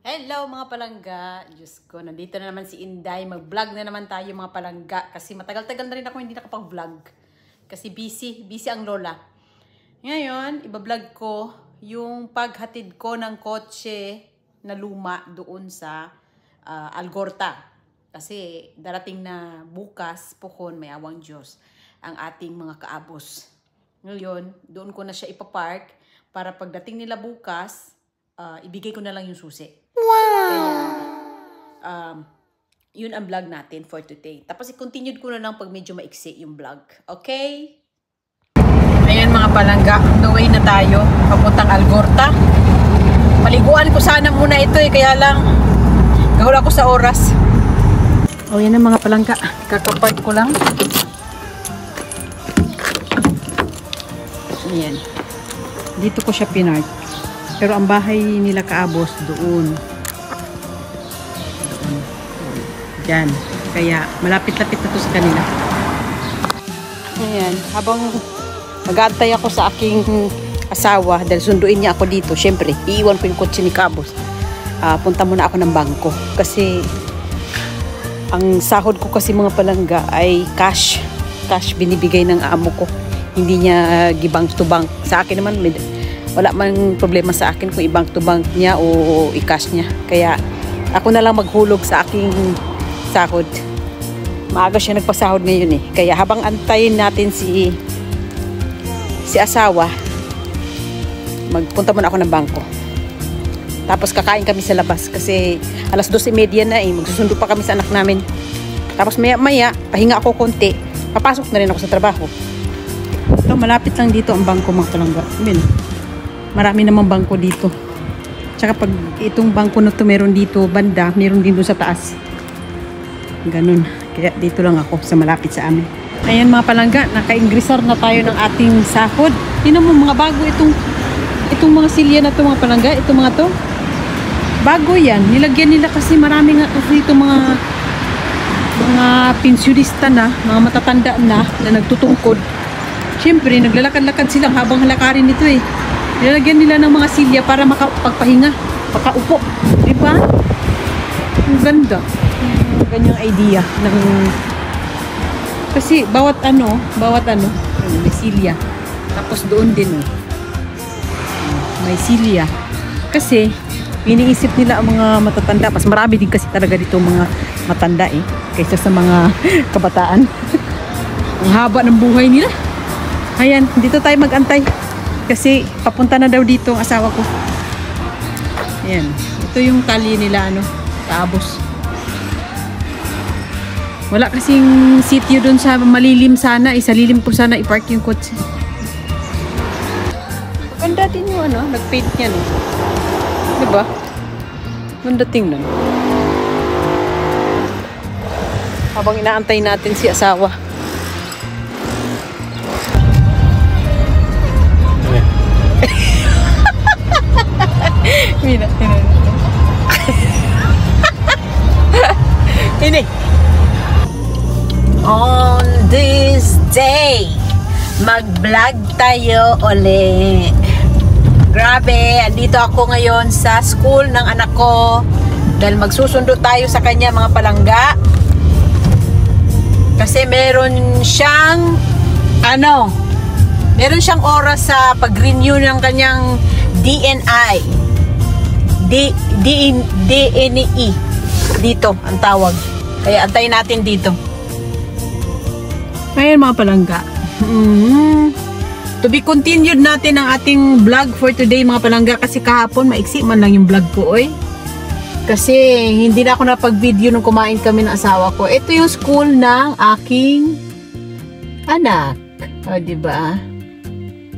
Hello mga palangga, Diyos ko, nandito na naman si Inday, mag-vlog na naman tayo mga palangga kasi matagal-tagal na rin ako hindi nakapag-vlog kasi busy ang lola. Ngayon, iba-vlog ko yung paghatid ko ng kotse na luma doon sa Algorta kasi darating na bukas, pukon, may awang Diyos, ang ating mga kaabos. Ngayon, doon ko na siya ipapark para pagdating nila bukas, ibigay ko na lang yung susi. Wow! Kaya, yun ang vlog natin for today. Tapos i-continued ko na lang pag medyo maiksi yung vlog. Okay? Ayan mga palangga, on the way na tayo. Papuntang Algorta. Paliguan ko sana muna ito kaya lang gahul ako sa oras. O yan ang mga palangga. Kakapark ko lang. Ayan. Dito ko siya pinark. Pero ang bahay nila kaabos doon. Diyan. Kaya malapit-lapit na to sa kanila. Ayan. Habang mag-aantay ako sa aking asawa dahil sunduin niya ako dito. Siyempre, iiwan ko yung kotse ni Kabos. Punta muna ako ng bangko. Kasi ang sahod ko kasi mga palangga ay cash. Cash binibigay ng amo ko. Hindi niya gibang to bank. Sa akin naman, wala man problema sa akin kung i-bank to bank niya o i-cash niya. Kaya ako na lang maghulog sa aking sahod. Maaga siya nagpasahod ngayon eh. Kaya habang antayin natin si asawa, magpunta muna ako ng bangko. Tapos kakain kami sa labas kasi alas 12:30 na eh. Magsusundo pa kami sa anak namin. Tapos maya pahinga ako konti. Papasok na rin ako sa trabaho. Ito, malapit lang dito ang bangko mga palangga. Marami namang bangko dito. Tsaka pag itong bangko na to meron dito banda, meron din doon sa taas. Ganun. Kaya dito lang ako sa malapit sa amin. Ayan mga palangga, naka-ingresar na tayo ng ating sahod. Tingnan mo mga bago itong mga silya na to mga palangga. Itong mga to. Bago yan. Nilagyan nila kasi marami nga dito mga pensyonista na, mga matatanda na nagtutungkod. Siyempre, naglalakad-lakad silang habang halakarin ito eh. Nilalagyan nila ng mga silya para makapagpahinga, makaupo. Diba? Ang ganda. Ganyang idea. Kasi bawat ano, may silya. Tapos doon din may silya. Kasi, iniisip nila ang mga matatanda. Mas marami din kasi talaga dito mga matanda eh. Kaysa sa mga kabataan. Ang haba ng buhay nila. Ayan, dito tayo mag-antay. Kasi papunta na daw dito ang asawa ko. Ayan. Ito yung kalye nila, Kaabos. Wala kasing sitio doon sa malilim sana. Sa lilim po sana i-park yung kotse. Maganda din yung nag-paint niya, no? Diba? Maganda tingnan. Habang inaantay natin si asawa. Ini. On this day, mag-vlog tayo ulit. Grabe, andito ako ngayon sa school ng anak ko dahil magsusundo tayo sa kanya mga palangga. Kasi meron siyang oras sa pag-renew ng kanyang DNI. DNE. Dito, ang tawag. Kaya antayin natin dito. Ayan mga palangga. To be continued natin ang ating vlog for today mga palangga. Kasi kahapon, maiksi man lang yung vlog ko, oy. Kasi hindi na ako napag-video nung kumain kami ng asawa ko. Ito yung school ng aking anak. O, diba?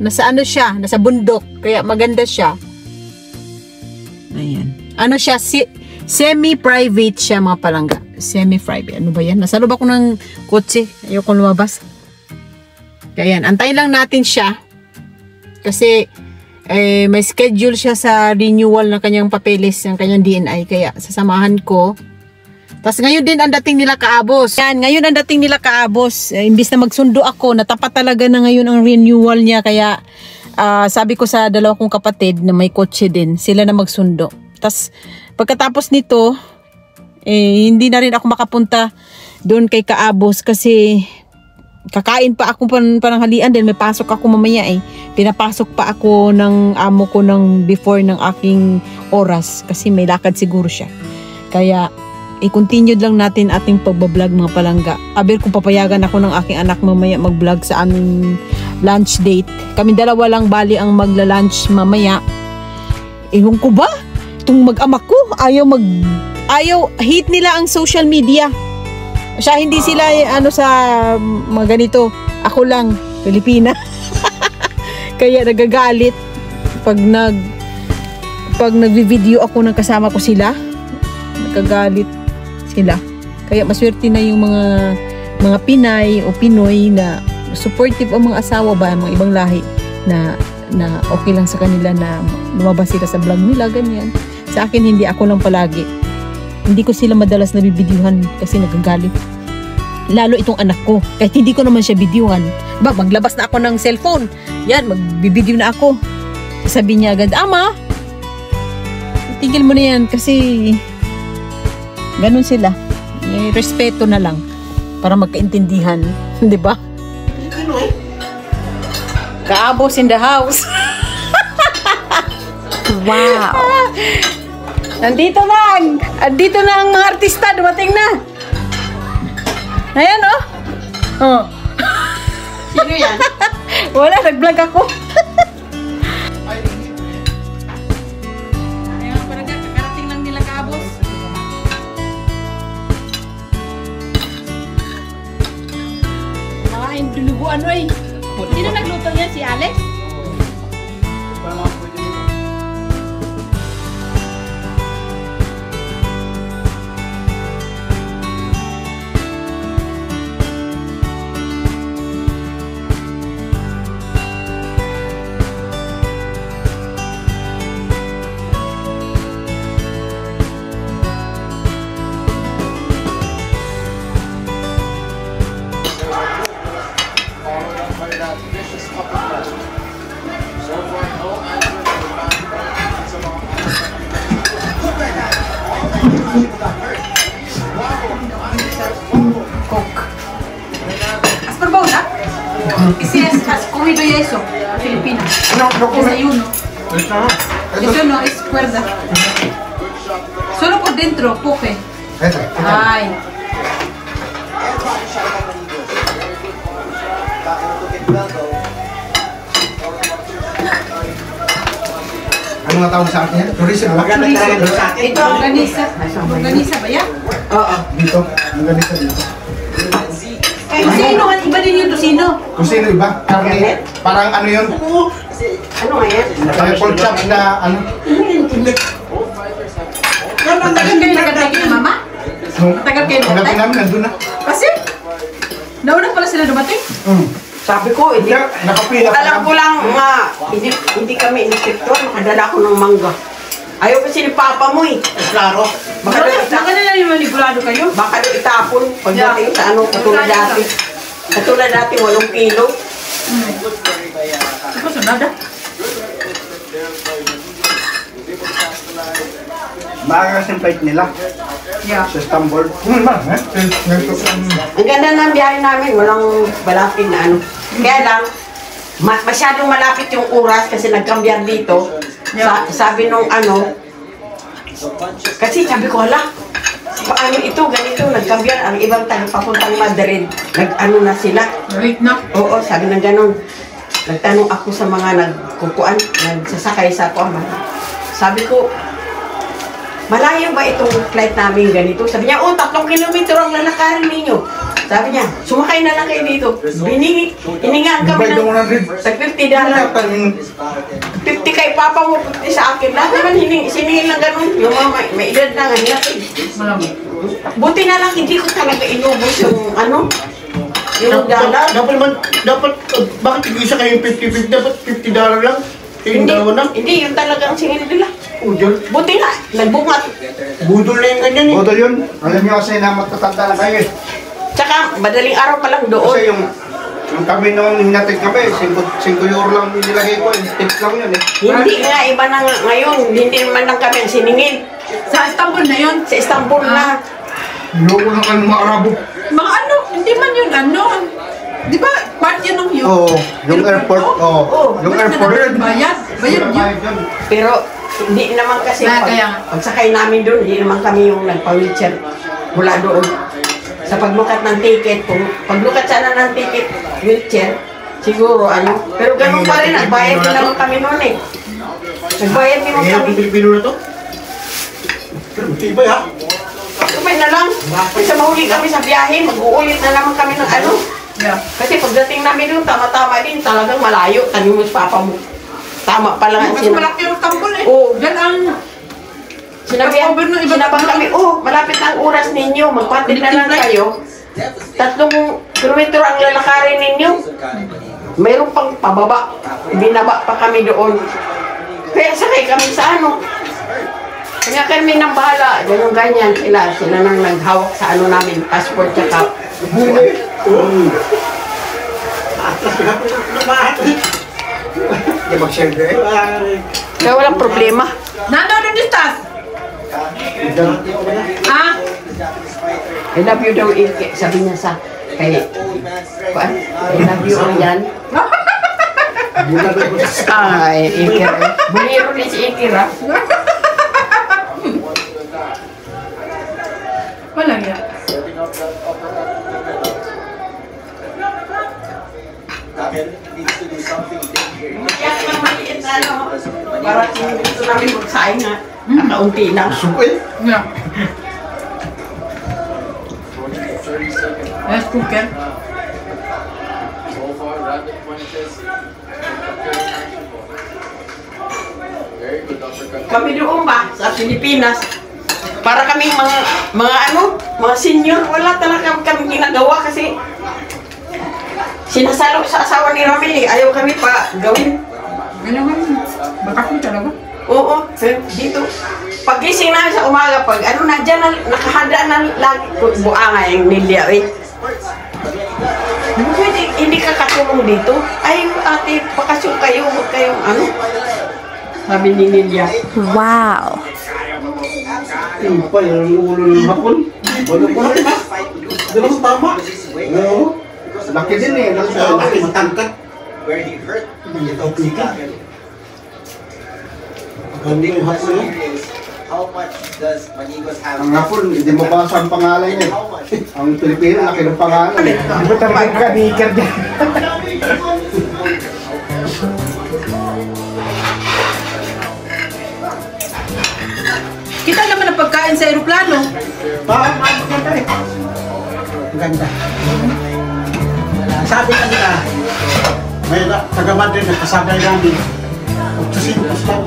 Nasa siya? Nasa bundok. Kaya maganda siya. Ayan. Siya? Semi-private siya mga palangga. Semi-private. Ano ba yan? Nasa loob ako ng kotse. Ayoko lumabas. Kaya yan. Antayin lang natin siya. Kasi may schedule siya sa renewal ng kanyang papeles, ng kanyang DNI. Kaya sasamahan ko Tapos ngayon din ang dating nila kaabos. Yan, ngayon ang dating nila kaabos. Imbis na magsundo ako, natapat talaga na ngayon ang renewal niya. Kaya sabi ko sa dalawa kong kapatid na may kotse din, sila na magsundo. Tapos pagkatapos nito, hindi na rin ako makapunta doon kay kaabos kasi kakain pa ako pananghalian din. May pasok ako mamaya Pinapasok pa ako ng amo ko ng before ng aking oras kasi may lakad siguro siya. Kaya i-continue lang natin ating pagbablog mga palangga. Aber kung papayagan ako ng aking anak mamaya mag-vlog sa aming lunch date. Kami dalawa lang bali ang magla-lunch mamaya. Ewan ko ba? Itong mag-amak ko, ayaw, hate nila ang social media. Siya hindi sila sa mga ganito. Ako lang, Pilipina. Kaya nagagalit pag nagvi-video ako ng kasama ko sila. Nagagalit sila. Kaya maswerte na yung mga Pinay o Pinoy na supportive ang mga asawa ba, mga ibang lahi na okay lang sa kanila na lumabas sila sa vlog nila, ganyan. Sa akin, hindi ako lang palagi. Hindi ko sila madalas nabibidyuhan kasi nagagalit. Lalo itong anak ko. Kahit hindi ko naman siya bidyuhan. Maglabas na ako ng cellphone. Yan, magbibidyo na ako. Sabi niya agad, Ama, tigil mo na yan kasi ganun sila. Respeto na lang para magkaintindihan. Di ba? Kaabos in the house. Wow. Andito na ang mga artista, dumating na. Ayan, oh. Sino yan? Wala, nag-vlog ako. Ayan, parang kakarating lang nila kaabos. Makain duluguan, oy. Sino nagluto niya? Si Alex? Coke. ¿Has probado una? Ese es, has comido ya eso, Filipinas. No Desayuno. Eso no es cuerda. Solo por dentro, poke. Ay. Ano nga tawag sa akin yan? Tourism ba? Ito, organisa. Organisa ba yan? Oo. Dito. Organisa dito. Tusino, iba din yung tusino. Kusino iba? Karne. Parang ano yun? Ano nga yan? Pork chops na ano? Matagal kayo nagkatay kay mama? Matagal kayo Pagdating nagkatay? namin, nandun na. Kasi? Nauna pala sila dumating? Sabi ko, hindi. Nakapila pa Alam ko lang nga, hindi kami inspektor, makadala ko ng mangga. Ayaw kasi ni Papa mo eh. Klaro. Baka Baka na yung manipulado kayo? baka doon itapon pagdating sa ano, katulad dati. Katulad dati, 8 kilo. Ito, sunada. Maaga kasi yung flight nila. Yeah. Sa Istanbul. Ang ganda ng biyahe namin, walang balapin na ano. Kaya lang, masyadong malapit yung oras kasi nagkambyar dito. Sabi nung ano, kasi sabi ko, hala, paano ito, ganito, nagkambyar. Ang ibang tayo papuntang Madrid, nag-ano na sila. Wait na. Oo, sabi ng ganon. Nagtanong ako sa mga nagkukuan, nagsasakay sa kuan. Sabi ko, malayo ba itong flight namin ganito? Sabi niya, 3 kilometro ang lalakarin ninyo. Sabi niya, sumakay na lang kayo dito. Hiningaan kami ng tag $50. 50 kay Papa mo, 50 sa akin. Lahat naman siningin lang ganun. Yung mga may edad na nga, hinapin. Malamig. Buti na lang, hindi ko talaga inubos yung ano, yung dollar. Dapat, bakit tig-isa kayong 50-50? Dapat $50 lang. Kayong dalawa na. Hindi, yung talagang singil nila. Budol. Buti nga, nagbungat. Budol na yung ganyan eh. Budol yun. Alam niyo kasi na matatanda na kayo eh. Tsaka, madaling araw pa lang doon. Kasi yung kami noong hinatid kami, 5 euro lang nilagay ko eh. Tip lang yun eh. Hindi nga, iba na ngayon. Hindi naman lang kami ang siningil. Sa Istanbul na yun? Sa Istanbul na. Loko na kayo mga Arabo. Mga ano, hindi man yun ano. Di ba, part yan ng yun? Oo, yung airport. Oo, yung airport. Bayad yun. Pero, hindi naman kasi Kaya pagsakay namin doon, hindi naman kami yung nagpa-wheelchair mula doon. Sa paglukat ng ticket, kung paglukat sana ng ticket, wheelchair, siguro ano. Pero ganun pa rin, nagbayad din naman kami noon eh. Nagbayad din naman kami. Pilipino na to? Pero matibay ha? Tumay na lang. Kasi mahuli kami sa biyahe, mag-uulit na naman kami ng ano. Yeah. Kasi pagdating namin doon, tama-tama din, talagang malayo. Tanong mo sa papa mo. Tama pala nga Kasi malaki yung Istanbul eh. Oo. Yan ang... Sinabang kami, malapit na ang oras ninyo, magpatid na lang kayo. 3 kilometro ang lalakarin ninyo. Mayroon pang pababa. Binaba pa kami doon. Kaya sakay kami sa ano. Kaya kami nang bahala. Ganun ganyan sila. Sila nang naghawak sa ano namin, passport tsaka. Di mag-share eh. Kaya walang problema. Nano, doon distas? Ah? I love you daw, sabi niya sa kay I love you yan. Ikir. Buliro ni si Ikir ha. Walang yan. Kaya naman maliit na ano. Para gusto namin magsaing ha. Nakaunti lang. Sukoy. Yeah. Rice cooker. Kami doon ba sa Pilipinas? Para kaming mga ano, mga senior, wala talaga kami ginagawa kasi sinasalo sa asawa ni Ramil eh. Ayaw kami pa gawin. Ganyan nga. Bakasyon talaga. Oo, dito. Pagising na sa umaga, pag ano na dyan, nakahanda na lagi. Buanga yung nilya eh. Hindi ka katulong dito. Ay, ate, bakasyon kayo, huwag kayong ano. Sabi ni Nilya. Wow. Yung pa, yung ulo ng hapon. Wala ko na ba? Dalawang tama. Oo. Laki din eh. Laki, matangkat. Where he hurt, Ito, pika. the big question here is how much does Manigos have? Ang hapon, hindi mo basa ang pangalan niya. Ang Pilipino, laki ng pangalan. Di ba talagang kanikar niya? Kita naman ang pagkain sa aeroplano. Maganda eh. Maganda. Sabi ka nila, may taga-Madrid na kasabay namin. 800 lang.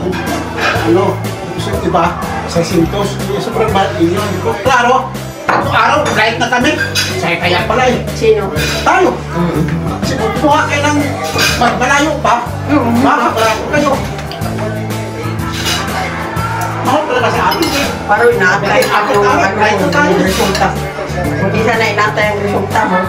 Ano? Gusto yung iba, 600. Sobrang bad inyo. Klaro, araw, flight na kami. Saya kaya pala eh. Sino? Tayo. Kasi kumuha kayo ng malayo pa. Makakapalayo kayo. Mahal talaga sa amin eh. Parang inaantay ako yung resulta. Hindi sana inaantay ang resulta mo.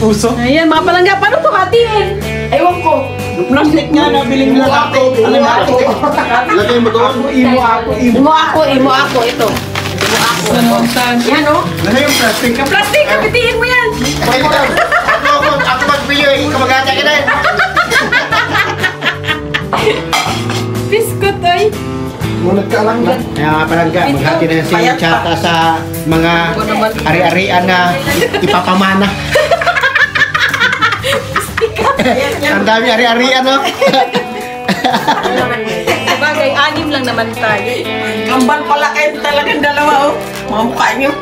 puso. Ayan, mga palangga, paano ito hatiin? Ewan ko. Plastic nga na biling na natin. Ano nga? Lagay mo doon. Imo ako. Ito. Imo ako. Yan o. Ano yung plastic? Yung plastic, kapitiin mo yan. Ako magbili, ikaw mag-ata ka na. Biskot, ay. Munod ka lang ba? Kaya nga palangga, maghati na si Chata sa mga ari-arian na ipapamana. Ang dami ari-arian, no? Sabagay, 6 lang naman tayo. Gambal pala kayo talagang dalawa o. Mga mukha nyo.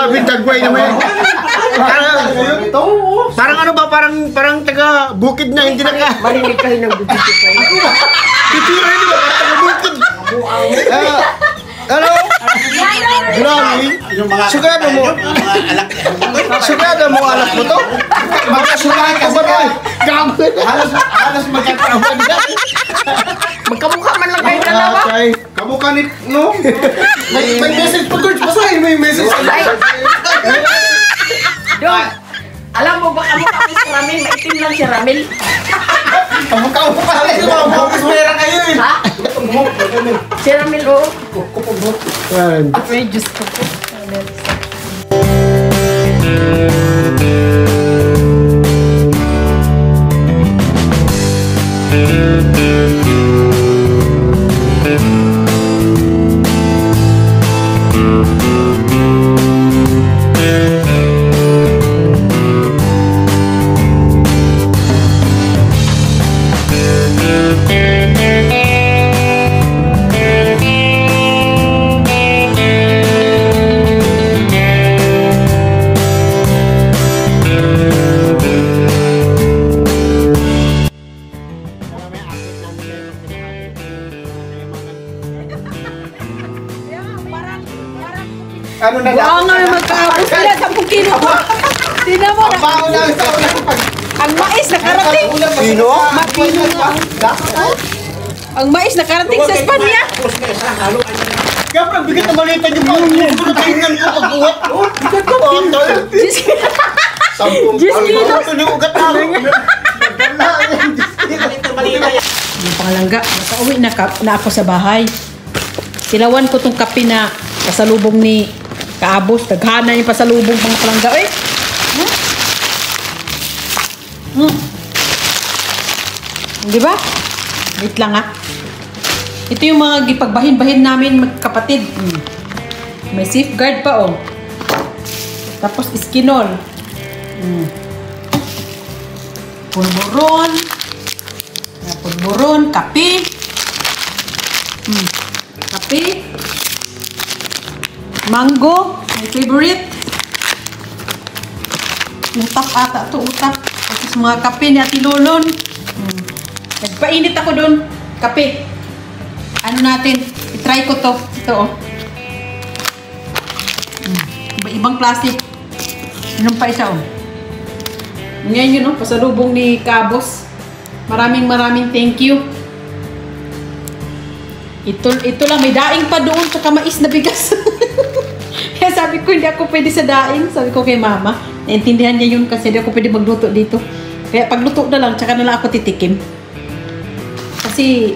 Bintagway naman. Parang ano ba? Parang taga bukid na, hindi na ka. Marinig kayo ng bubisi kayo. Pipira nyo ba? Parang taga bukid. Hello? Grabe. Sugado mo. Sugado mo anak mo to? Magkasugahan ka ba ito? Gago. Halos magkakaroon na. Magkamukha man lang kayo dalawa. Kamukha ni, no? May message pa, George. Basahin mo yung message. Ay! Dong! Alam mo ba kamukha ko si Ramil? Maitim lang si Ramil. Kamukha lang. Bukas pera kayo eh. Ha? Si Ramil o. Ay, Diyos ko po. Ano na Oo nga, magkaabos sila, 10 kilo pa. Tingnan mo, Bago lang ito. ang mais nakarating. Sino? Mapino nga. Ang mais nakarating sa Espanya. Kaya parang bigat na malitan yung mga mundo na tingnan ko pagbuhat. Bigat ko ba? Diyos ko. 10 kilos. Ito yung ugat namin. Yung pangalangga, nakauwi na ako sa bahay. Silawan ko tong kape na pasalubong ni Kaabos. Taghana yung pasalubong pang palangga. Eh! Di ba? Wait lang ah. Ito yung mga gipagbahin-bahin namin magkapatid. May safeguard pa oh. Tapos iskinol. Pulburon. Pulburon, kape. Kape. Mango, my favorite. Utak ata to, utak. Tapos mga kape ni Ate Lolon. Nagpainit ako doon. Kape. Ano natin? I-try ko to. Ito oh. Iba-ibang plastic. Inom pa isa oh. Ngayon yun oh, pasalubong ni Kabos. Maraming thank you. Ito lang, may daing pa doon tsaka mais na bigas. Kaya sabi ko, hindi ako pwede sa daing. Sabi ko kay mama, naintindihan niya yun kasi hindi ako pwede magluto dito. Kaya pagluto na lang, tsaka na lang ako titikim. Kasi,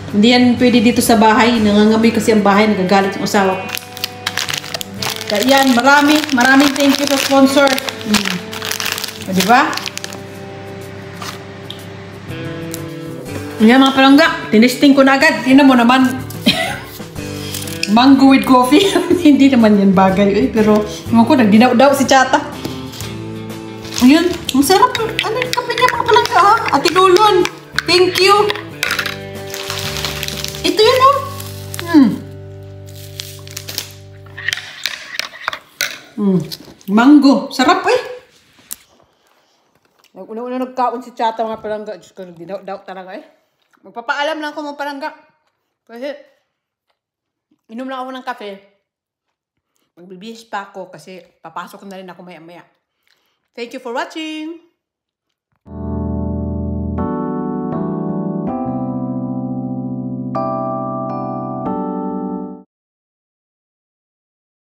hindi yan pwede dito sa bahay. Nangangamoy kasi ang bahay, nagagalit yung asawa ko. Kaya yan, maraming thank you sa sponsor. O, diba? Yan mga palangga, tinesting ko na agad. Tingnan mo naman. Mango with coffee. Hindi naman yan bagay. Pero, naman ko, nagdinaw-daw si Chata. Ayun, ang sarap. Ano yung kape niya mga palangga ha? Ate Lulon, thank you. Ito yun oh. Mango. Sarap eh. Una-una nagkaon si Chata mga palangga. Diyos ko, nagdinaw-daw talaga eh. Magpapaalam lang ako mga palangga. Kasi, inom lang ako ng kape. Magbibihis pa ako kasi papasok na rin ako maya-maya. Thank you for watching!